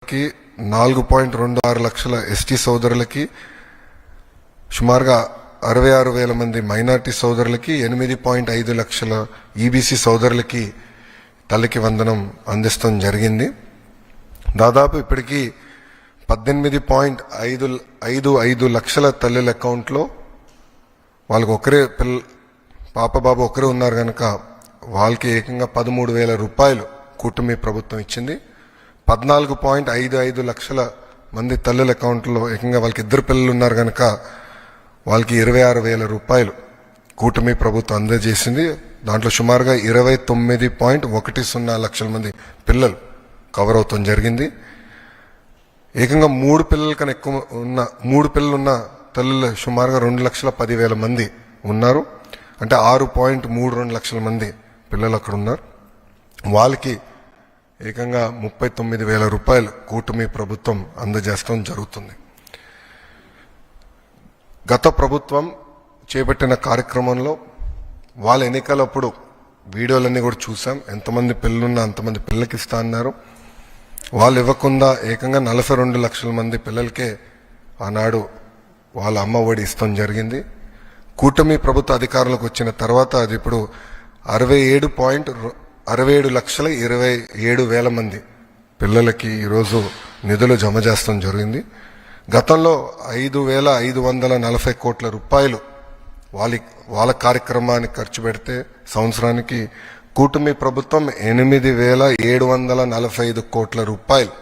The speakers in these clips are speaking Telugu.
4.26 లక్షల ఎస్టీ సోదరులకి, సుమారుగా 66,000 మంది మైనార్టీ సోదరులకి, 8.5 లక్షల ఈబీసీ సోదరులకి తల్లికి వందనం అందిస్తాం జరిగింది. దాదాపు ఇప్పటికీ 18.55 లక్షల తల్లుల అకౌంట్లో వాళ్ళకి ఒకరే పాప బాబు ఒకరే ఉన్నారు కనుక వాళ్ళకి ఏకంగా 13,000 రూపాయలు కూటమి ప్రభుత్వం ఇచ్చింది. 14.55 లక్షల మంది తల్లుల అకౌంట్లో ఏకంగా వాళ్ళకి 2 పిల్లలు ఉన్నారు కనుక వాళ్ళకి 26,000 రూపాయలు కూటమి ప్రభుత్వం అందజేసింది. దాంట్లో సుమారుగా 29.10 లక్షల మంది పిల్లలు కవర్ అవుతాం జరిగింది. ఏకంగా 3 పిల్లల కన్నా ఎక్కువ ఉన్న 3 పిల్లలు ఉన్న తల్లులు సుమారుగా 2,10,000 మంది ఉన్నారు. అంటే 6.32 లక్షల మంది పిల్లలు అక్కడ ఉన్నారు. వాళ్ళకి ఏకంగా 39,000 రూపాయలు కూటమి ప్రభుత్వం అందజేస్తాం జరుగుతుంది. గత ప్రభుత్వం చేపట్టిన కార్యక్రమంలో వాళ్ళ ఎన్నికలప్పుడు వీడియోలన్నీ కూడా చూసాం. ఎంతమంది పిల్లలున్నా అంతమంది పిల్లలకి ఇస్తా అన్నారు. వాళ్ళు ఇవ్వకుండా ఏకంగా 42 లక్షల మంది పిల్లలకే ఆనాడు వాళ్ళ అమ్మ ఒడి ఇస్తాం జరిగింది. కూటమి ప్రభుత్వ అధికారంలోకి వచ్చిన తర్వాత అది ఇప్పుడు 67,27,000 మంది పిల్లలకి ఈరోజు నిధులు జమ చేస్తాం జరిగింది. గతంలో 5,540 కోట్ల రూపాయలు వాళ్ళ కార్యక్రమానికి ఖర్చు పెడితే సంవత్సరానికి కూటమి ప్రభుత్వం 8,745 కోట్ల రూపాయలు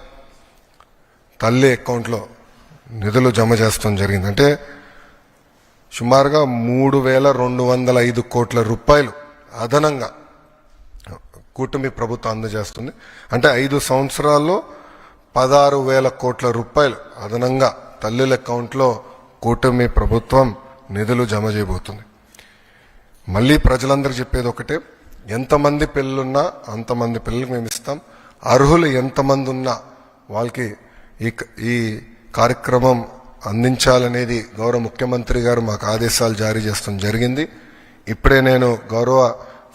తల్లి అకౌంట్లో నిధులు జమ చేస్తాం జరిగింది. అంటే సుమారుగా 3,205 కోట్ల రూపాయలు అదనంగా కూటమి ప్రభుత్వం అందజేస్తుంది. అంటే 5 సంవత్సరాల్లో 16,000 కోట్ల రూపాయలు అదనంగా తల్లుల అకౌంట్లో కూటమి ప్రభుత్వం నిధులు జమ చేయబోతుంది. మళ్ళీ ప్రజలందరూ చెప్పేది ఒకటే, ఎంతమంది పిల్లలున్నా అంతమంది పిల్లలకు మేము ఇస్తాం. అర్హులు ఎంతమంది ఉన్నా వాళ్ళకి ఈ కార్యక్రమం అందించాలనేది గౌరవ ముఖ్యమంత్రి గారు మాకు ఆదేశాలు జారీ చేస్తాం జరిగింది. ఇప్పుడే నేను గౌరవ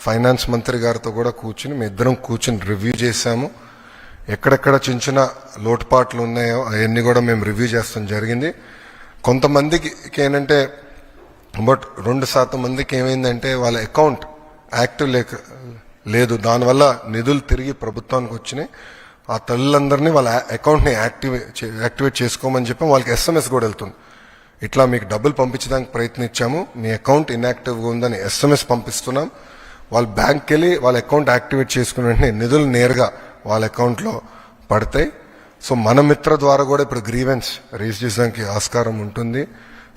ఫైనాన్స్ మంత్రి గారితో కూడా మీ ఇద్దరం కూర్చుని రివ్యూ చేశాము. ఎక్కడెక్కడ చిన్న చిన్న లోటుపాట్లు ఉన్నాయో అవన్నీ కూడా మేము రివ్యూ చేస్తాం జరిగింది. కొంతమందికి ఏంటంటే 2% మందికి ఏమైందంటే వాళ్ళ అకౌంట్ యాక్టివ్ లేదు. దానివల్ల నిధులు తిరిగి ప్రభుత్వానికి వచ్చినాయి. ఆ తల్లులందరినీ వాళ్ళ అకౌంట్ని యాక్టివేట్ చేసుకోమని చెప్పి వాళ్ళకి SMS కూడా వెళ్తుంది. ఇట్లా మీకు డబ్బులు పంపించడానికి ప్రయత్నించాము, మీ అకౌంట్ ఇన్యాక్టివ్గా ఉందని SMS పంపిస్తున్నాం. వాళ్ళు బ్యాంక్కి వెళ్ళి వాళ్ళ అకౌంట్ యాక్టివేట్ చేసుకున్న వెంటనే నిధులు నేరుగా వాళ్ళ అకౌంట్లో పడతాయి. సో మన మిత్ర ద్వారా కూడా ఇప్పుడు గ్రీవెన్స్ రేజ్ చేయడానికి ఆస్కారం ఉంటుంది.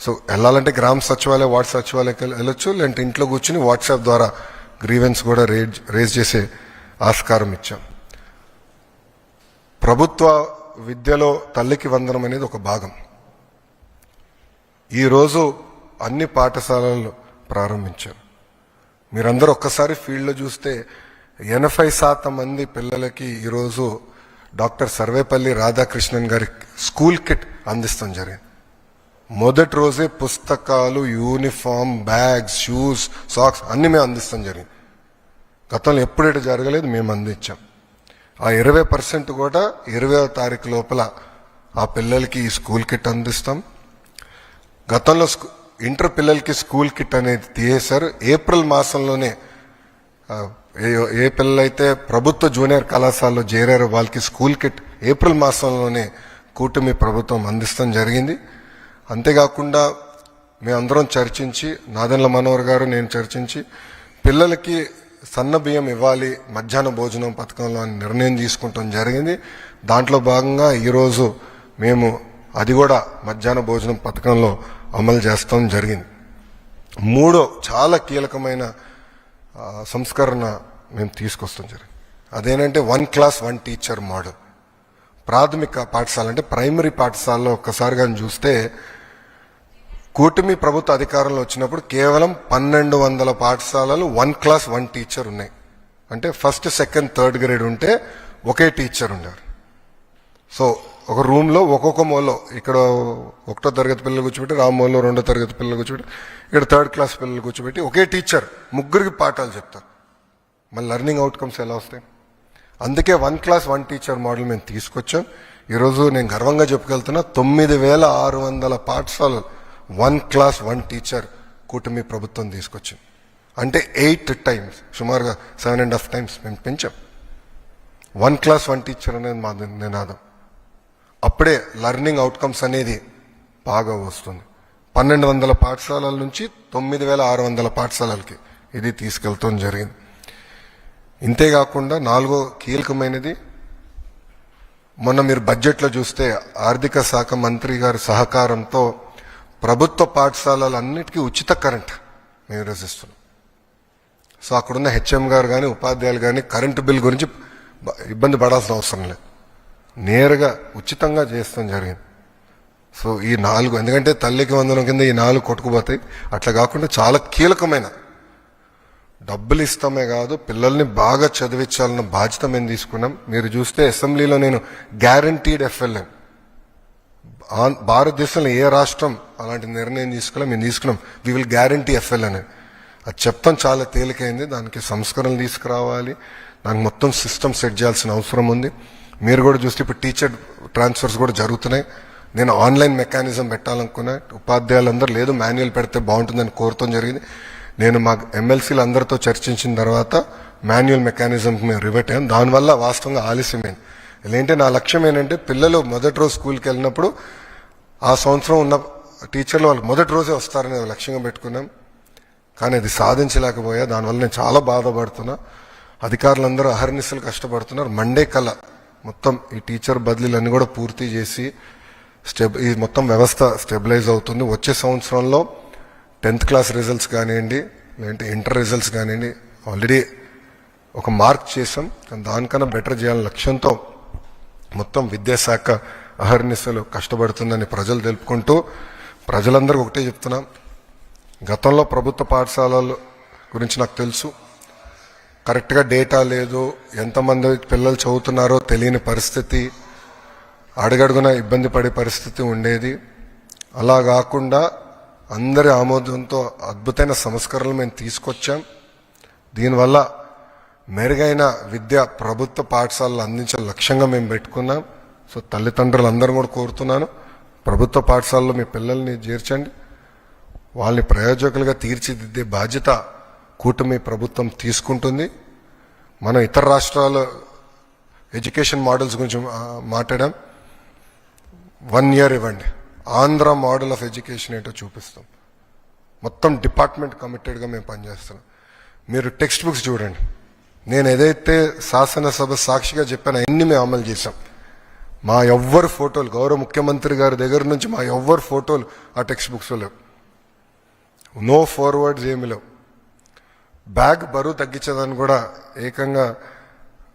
సో వెళ్ళాలంటే గ్రామ సచివాలయం, వార్డు సచివాలయకి వెళ్ళొచ్చు, లేదంటే ఇంట్లో కూర్చుని వాట్సాప్ ద్వారా గ్రీవెన్స్ కూడా రేజ్ చేసే ఆస్కారం ఇచ్చాం. ప్రభుత్వ విద్యలో తల్లికి వందనం అనేది ఒక భాగం. ఈరోజు అన్ని పాఠశాలలు ప్రారంభించారు. మీరందరూ ఒక్కసారి ఫీల్డ్లో చూస్తే 80% మంది పిల్లలకి ఈరోజు డాక్టర్ సర్వేపల్లి రాధాకృష్ణన్ గారి స్కూల్ కిట్ అందిస్తాం జరిగింది. మొదటి రోజే పుస్తకాలు, యూనిఫామ్, బ్యాగ్స్, షూస్, సాక్స్ అన్ని మేము అందిస్తాం జరిగింది. గతంలో ఎప్పుడైతే జరగలేదు, మేము అందించాం. ఆ 20% కూడా 20వ తారీఖు లోపల ఆ పిల్లలకి ఈ స్కూల్ కిట్ అందిస్తాం. గతంలో ఇంటర్ పిల్లలకి స్కూల్ కిట్ అనేది తీసేశారు. ఏప్రిల్ మాసంలోనే ఏ పిల్లలైతే ప్రభుత్వ జూనియర్ కళాశాలలో చేరారో వాళ్ళకి స్కూల్ కిట్ ఏప్రిల్ మాసంలోనే కూటమి ప్రభుత్వం అందిస్తాం జరిగింది. అంతేకాకుండా మేమందరం చర్చించి, నాదెండ్ల మనోహర్ గారు నేను చర్చించి, పిల్లలకి సన్న బియ్యం ఇవ్వాలి మధ్యాహ్న భోజనం పథకంలో అని నిర్ణయం తీసుకుంటాం జరిగింది. దాంట్లో భాగంగా ఈరోజు మేము అది కూడా మధ్యాహ్న భోజనం పథకంలో అమలు చేస్తాం జరిగింది. 3 చాలా కీలకమైన సంస్కరణ మేము తీసుకొస్తాం జరిగింది. అదేంటంటే 1 క్లాస్ 1 టీచర్ మోడల్. ప్రాథమిక పాఠశాల అంటే ప్రైమరీ పాఠశాలలో ఒక్కసారి కానీ చూస్తే కూటమి ప్రభుత్వ అధికారంలో వచ్చినప్పుడు కేవలం 1,200 పాఠశాలలు 1 క్లాస్ 1 టీచర్ ఉన్నాయి. అంటే ఫస్ట్, సెకండ్, థర్డ్ గ్రేడ్ ఉంటే ఒకే టీచర్ ఉన్నారు. సో ఒక రూమ్లో ఒక్కొక్క మూలలో, ఇక్కడ 1వ తరగతి పిల్లలు కూర్చోబెట్టి, రామ్మూలలో 2వ తరగతి పిల్లలు కూర్చోబెట్టి, ఇక్కడ 3rd క్లాస్ పిల్లలు కూర్చోబెట్టి ఒకే టీచర్ ముగ్గురికి పాఠాలు చెప్తారు. మళ్ళీ లెర్నింగ్ అవుట్కమ్స్ ఎలా వస్తాయి? అందుకే 1 క్లాస్ 1 టీచర్ మోడల్ మేము తీసుకొచ్చాం. ఈరోజు నేను గర్వంగా చెప్పుకెళ్తున్నా 9,600 పాఠశాలలు 1 క్లాస్ 1 టీచర్ కూటమి ప్రభుత్వం తీసుకొచ్చింది. అంటే 8 టైమ్స్, సుమారుగా 7.5 టైమ్స్ మేము పెంచాం. 1 క్లాస్ 1 టీచర్ అనేది మా నినాదం. అప్పుడే లెర్నింగ్ అవుట్కమ్స్ అనేది బాగా వస్తుంది. 1,200 పాఠశాలల నుంచి 9,600 పాఠశాలలకి ఇది తీసుకెళ్తాం జరిగింది. ఇంతేకాకుండా 4వ కీలకమైనది, మొన్న మీరు బడ్జెట్లో చూస్తే ఆర్థిక శాఖ మంత్రి గారి సహకారంతో ప్రభుత్వ పాఠశాలలన్నిటికీ ఉచిత కరెంట్ మేము రచిస్తున్నాం. సో అక్కడున్న హెచ్ఎం గారు కానీ ఉపాధ్యాయులు కానీ కరెంటు బిల్ గురించి ఇబ్బంది పడాల్సిన అవసరం లేదు, నేరుగా ఉచితంగా చేస్తాం జరిగింది. సో ఈ 4, ఎందుకంటే తల్లికి వందనం కింద ఈ 4 కొట్టుకుపోతాయి. అట్లా కాకుండా చాలా కీలకమైన డబ్బులు ఇస్తామే కాదు, పిల్లల్ని బాగా చదివించాలన్న బాధ్యత మేము తీసుకున్నాం. మీరు చూస్తే అసెంబ్లీలో నేను గ్యారంటీడ్ ఎఫ్ఎల్ఎన్, భారతదేశంలో ఏ రాష్ట్రం అలాంటి నిర్ణయం తీసుకోలే, మేము తీసుకున్నాం. We will guarantee FLN. అది చెప్తాం చాలా తేలికైంది. దానికి సంస్కరణలు తీసుకురావాలి, దానికి మొత్తం సిస్టమ్ సెట్ చేయాల్సిన అవసరం ఉంది. మీరు కూడా చూస్తే ఇప్పుడు టీచర్ ట్రాన్స్ఫర్స్ కూడా జరుగుతున్నాయి. నేను ఆన్లైన్ మెకానిజం పెట్టాలనుకున్నా, ఉపాధ్యాయులందరూ లేదు మాన్యువల్ పెడితే బాగుంటుందని కోరటం జరిగింది. నేను మా ఎమ్మెల్సీలు అందరితో చర్చించిన తర్వాత మాన్యువల్ మెకానిజంకి మేము రివర్ట్ అయ్యాం. దానివల్ల వాస్తవంగా ఆలస్యమైంది. ఏంటంటే నా లక్ష్యం ఏంటంటే పిల్లలు మొదటి రోజు స్కూల్కి వెళ్ళినప్పుడు ఆ సంవత్సరం ఉన్న టీచర్లు వాళ్ళు మొదటి రోజే వస్తారని లక్ష్యంగా పెట్టుకున్నాం. కానీ అది సాధించలేకపోయా. దానివల్ల నేను చాలా బాధపడుతున్నా. అధికారులందరూ అహర్నిశలు కష్టపడుతున్నారు. మండే కల్లా మొత్తం ఈ టీచర్ బదిలీలన్నీ కూడా పూర్తి చేసి ఈ మొత్తం వ్యవస్థ స్టెబిలైజ్ అవుతుంది. వచ్చే సంవత్సరంలో 10th క్లాస్ రిజల్ట్స్ కానివ్వండి, లేదంటే ఇంటర్ రిజల్ట్స్ కానివ్వండి, ఆల్రెడీ ఒక మార్క్ చేసాం. దానికన్నా బెటర్ చేయాలని లక్ష్యంతో మొత్తం విద్యాశాఖ అహర్నిశలు కష్టపడుతుందని ప్రజలు తెలుపుకుంటూ, ప్రజలందరూ ఒకటే చెప్తున్నాం, గతంలో ప్రభుత్వ పాఠశాలల గురించి నాకు తెలుసు, కరెక్ట్గా డేటా లేదు, ఎంతమంది పిల్లలు చదువుతున్నారో తెలియని పరిస్థితి, అడుగడుగున ఇబ్బంది పడే పరిస్థితి ఉండేది. అలా కాకుండా అందరి ఆమోదంతో అద్భుతమైన సంస్కరణలు మేము తీసుకొచ్చాం. దీనివల్ల మెరుగైన విద్య ప్రభుత్వ పాఠశాలలు అందించే లక్ష్యంగా మేము పెట్టుకున్నాం. సో తల్లిదండ్రులు అందరూ కూడా కోరుతున్నాను, ప్రభుత్వ పాఠశాలలో మీ పిల్లల్ని చేర్చండి. వాళ్ళని ప్రయోజకులుగా తీర్చిదిద్దే బాధ్యత కూటమి ప్రభుత్వం తీసుకుంటుంది. మనం ఇతర రాష్ట్రాల ఎడ్యుకేషన్ మోడల్స్ గురించి మాట్లాడాం. 1 year ఇవ్వండి, ఆంధ్ర మోడల్ ఆఫ్ ఎడ్యుకేషన్ ఏంటో చూపిస్తాం. మొత్తం డిపార్ట్మెంట్ కమిటెడ్గా మేము పనిచేస్తున్నాం. మీరు టెక్స్ట్ బుక్స్ చూడండి. నేను ఏదైతే శాసనసభ సాక్షిగా చెప్పానో అన్ని మేము అమలు చేశాం. మా ఎవ్వరు ఫోటోలు, గౌరవ ముఖ్యమంత్రి గారి దగ్గర నుంచి మా ఎవ్వరు ఫోటోలు ఆ టెక్స్ట్ బుక్స్లో లేవు. నో ఫార్వర్డ్స్ ఏమి లేవు. బ్యాగ్ బరువు తగ్గించేదాన్ని కూడా ఏకంగా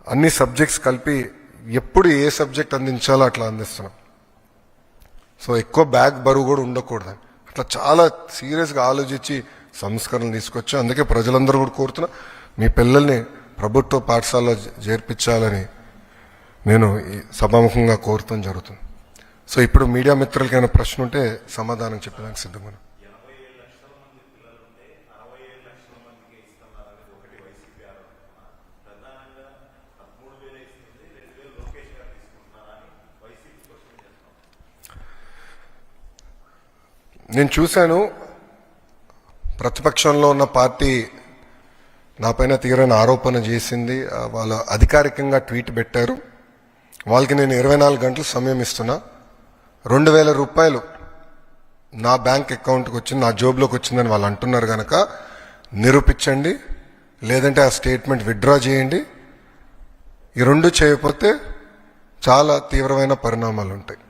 అన్ని సబ్జెక్ట్స్ కలిపి ఎప్పుడు ఏ సబ్జెక్ట్ అందించాలో అట్లా అందిస్తున్నాం. సో ఎక్కువ బ్యాగ్ బరువు కూడా ఉండకూడదని అట్లా చాలా సీరియస్గా ఆలోచించి సంస్కరణలు తీసుకొచ్చాం. అందుకే ప్రజలందరూ కూడా కోరుతున్నా, మీ పిల్లల్ని ప్రభుత్వ పాఠశాలలో చేర్పించాలని నేను సభాముఖంగా కోరుతాం జరుగుతుంది. సో ఇప్పుడు మీడియా మిత్రులకైనా ప్రశ్న ఉంటే సమాధానం చెప్పడానికి సిద్ధంగా. నేను చూశాను, ప్రతిపక్షంలో ఉన్న పార్టీ నాపైన తీవ్రమైన ఆరోపణ చేసింది. వాళ్ళు అధికారికంగా ట్వీట్ పెట్టారు. వాళ్ళకి నేను 24 గంటలు సమయం ఇస్తున్నా. 2,000 రూపాయలు నా బ్యాంక్ అకౌంట్కి వచ్చింది, నా జోబులోకి వచ్చిందని వాళ్ళు అంటున్నారు కనుక నిరూపించండి, లేదంటే ఆ స్టేట్మెంట్ విత్డ్రా చేయండి. ఈ 2 చేయకపోతే చాలా తీవ్రమైన పరిణామాలు ఉంటాయి.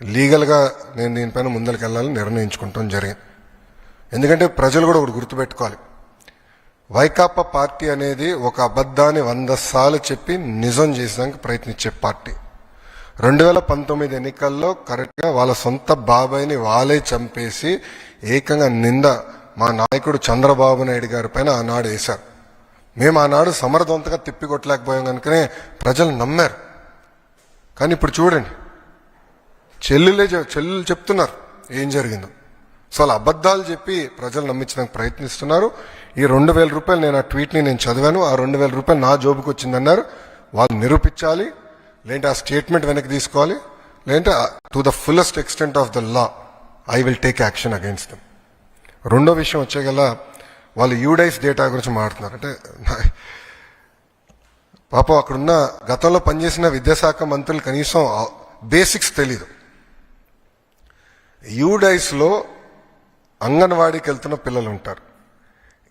లీగల్గా నేను దీనిపైన ముందరికి వెళ్ళాలని నిర్ణయించుకుంటాం జరిగింది. ఎందుకంటే ప్రజలు కూడా ఒకటి గుర్తుపెట్టుకోవాలి, వైకాపా పార్టీ అనేది ఒక అబద్ధాన్ని 100 సార్లు చెప్పి నిజం చేసేదానికి ప్రయత్నించే పార్టీ. 2019 ఎన్నికల్లో కరెక్ట్గా వాళ్ళ సొంత బాబాయిని వాళ్ళే చంపేసి ఏకంగా నింద మా నాయకుడు చంద్రబాబు నాయుడు గారి పైన ఆనాడు వేశారు. మేము ఆనాడు సమర్థవంతంగా తిప్పికొట్టలేకపోయాం కనుకనే ప్రజలు నమ్మారు. కానీ ఇప్పుడు చూడండి, చెల్లెలు చెప్తున్నారు ఏం జరిగిందో. సో అలా అబద్ధాలు చెప్పి ప్రజలు నమ్మించడానికి ప్రయత్నిస్తున్నారు. ఈ 2,000 రూపాయలు, నేను ఆ ట్వీట్ని నేను చదివాను, ఆ 2,000 రూపాయలు నా జోబుకి వచ్చిందన్నారు. వాళ్ళు నిరూపించాలి, లేదంటే ఆ స్టేట్మెంట్ వెనక్కి తీసుకోవాలి, లేదంటే to the fullest extent of the law I will take action against them. రెండో విషయం వచ్చేగల వాళ్ళు యూడైస్ డేటా గురించి మాట్లాడుతున్నారు. అంటే పాపం అక్కడున్న గతంలో పనిచేసిన విద్యాశాఖ మంత్రులు కనీసం బేసిక్స్ తెలీదు. యూడైస్లో అంగన్వాడీకి వెళ్తున్న పిల్లలు ఉంటారు,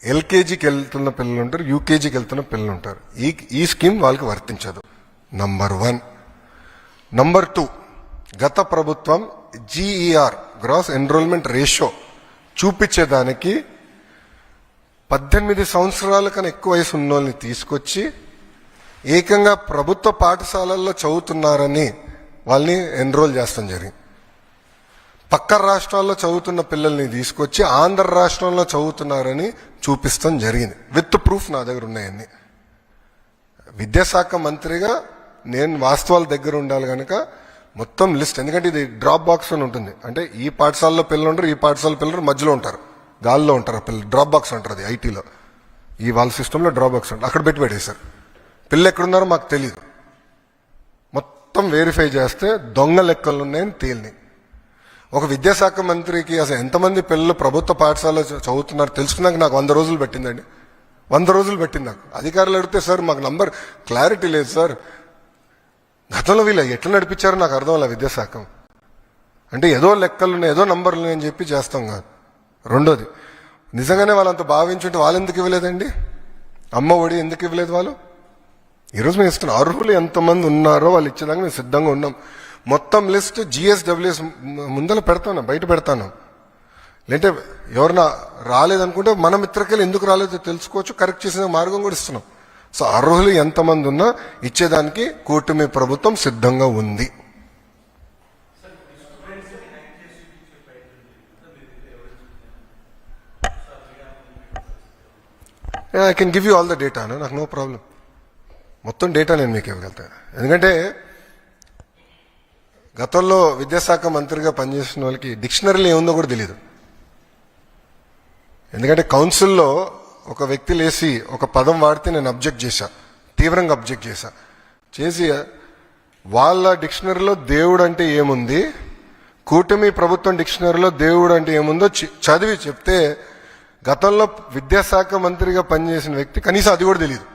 ఎల్కేజీకి వెళ్తున్న పిల్లలు ఉంటారు, యూకేజీకి వెళ్తున్న పిల్లలు ఉంటారు. ఈ స్కీమ్ వాళ్ళకి వర్తించదు. నంబర్ 1. నంబర్ 2, గత ప్రభుత్వం GER గ్రాస్ ఎన్రోల్మెంట్ రేషియో చూపించేదానికి 18 సంవత్సరాల కన్నా ఎక్కువ వయసు ఉన్న వాళ్ళని తీసుకొచ్చి ఏకంగా ప్రభుత్వ పాఠశాలల్లో చదువుతున్నారని వాళ్ళని ఎన్రోల్ చేస్తాం జరిగింది. పక్క రాష్ట్రాల్లో చదువుతున్న పిల్లల్ని తీసుకొచ్చి ఆంధ్ర రాష్ట్రంలో చదువుతున్నారని చూపిస్తాం జరిగింది. విత్ ప్రూఫ్ నా దగ్గర ఉన్నాయన్నీ. విద్యాశాఖ మంత్రిగా నేను వాస్తవాల దగ్గర ఉండాలి కనుక మొత్తం లిస్ట్, ఎందుకంటే ఇది డ్రాప్ బాక్స్ అని ఉంటుంది. అంటే ఈ పాఠశాలలో పిల్లలు ఉంటారు, ఈ పాఠశాల పిల్లలు మధ్యలో ఉంటారు, గాల్లో ఉంటారు పిల్లలు. డ్రాప్ బాక్స్ అంటారు అది ఐటీలో. ఈ వాళ్ళ సిస్టంలో డ్రాప్ బాక్స్ అంటారు. అక్కడ పెట్టేశారు. పిల్లలు ఎక్కడున్నారో మాకు తెలియదు. మొత్తం వెరిఫై చేస్తే దొంగ లెక్కలు ఉన్నాయని తేలినాయి. ఒక విద్యాశాఖ మంత్రికి అసలు ఎంతమంది పిల్లలు ప్రభుత్వ పాఠశాలలో చదువుతున్నారు తెలుసుకున్నాక నాకు 100 రోజులు పెట్టిందండి. 100 రోజులు పెట్టింది నాకు. అధికారులు అడిగితే సార్ మాకు నంబర్ క్లారిటీ లేదు సార్, గతంలో వీళ్ళు ఎట్లా నడిపించారో నాకు అర్థం అలా విద్యాశాఖ. అంటే ఏదో లెక్కలు ఉన్నాయి, ఏదో నంబర్లు ఉన్నాయని చెప్పి చేస్తాం కాదు. రెండోది, నిజంగానే వాళ్ళంత భావించుంటే వాళ్ళు ఎందుకు ఇవ్వలేదండి? అమ్మ ఒడి ఎందుకు ఇవ్వలేదు వాళ్ళు? ఈరోజు మేము ఇస్తున్నాం. అర్హులు ఎంతమంది ఉన్నారో వాళ్ళు ఇచ్చేదాకా మేము సిద్ధంగా ఉన్నాం. మొత్తం లిస్ట్ GSWS ముందర పెడతాను, బయట పెడతాను. లేదంటే ఎవరన్నా రాలేదనుకుంటే మన మిత్రకెళ్ళి ఎందుకు రాలేదో తెలుసుకోవచ్చు, కరెక్ట్ చేసిన మార్గం కూడా ఇస్తున్నాం. సో అర్హులు ఎంతమంది ఉన్నా ఇచ్చేదానికి కూటమి ప్రభుత్వం సిద్ధంగా ఉంది. I can give you all the data, నాకు నో ప్రాబ్లం. మొత్తం డేటా నేను మీకు ఇవ్వగలుగుతాను. ఎందుకంటే గతంలో విద్యాశాఖ మంత్రిగా పనిచేసిన వాళ్ళకి డిక్షనరీలో ఏముందో కూడా తెలియదు. ఎందుకంటే కౌన్సిల్లో ఒక వ్యక్తి లేసి ఒక పదం వాడితే నేను అబ్జెక్ట్ చేశా, తీవ్రంగా అబ్జెక్ట్ చేసి వాళ్ళ డిక్షనరీలో దేవుడు అంటే ఏముంది, కూటమి ప్రభుత్వం డిక్షనరీలో దేవుడు అంటే ఏముందో చదివి చెప్తే గతంలో విద్యాశాఖ మంత్రిగా పనిచేసిన వ్యక్తి కనీసం అది కూడా తెలియదు.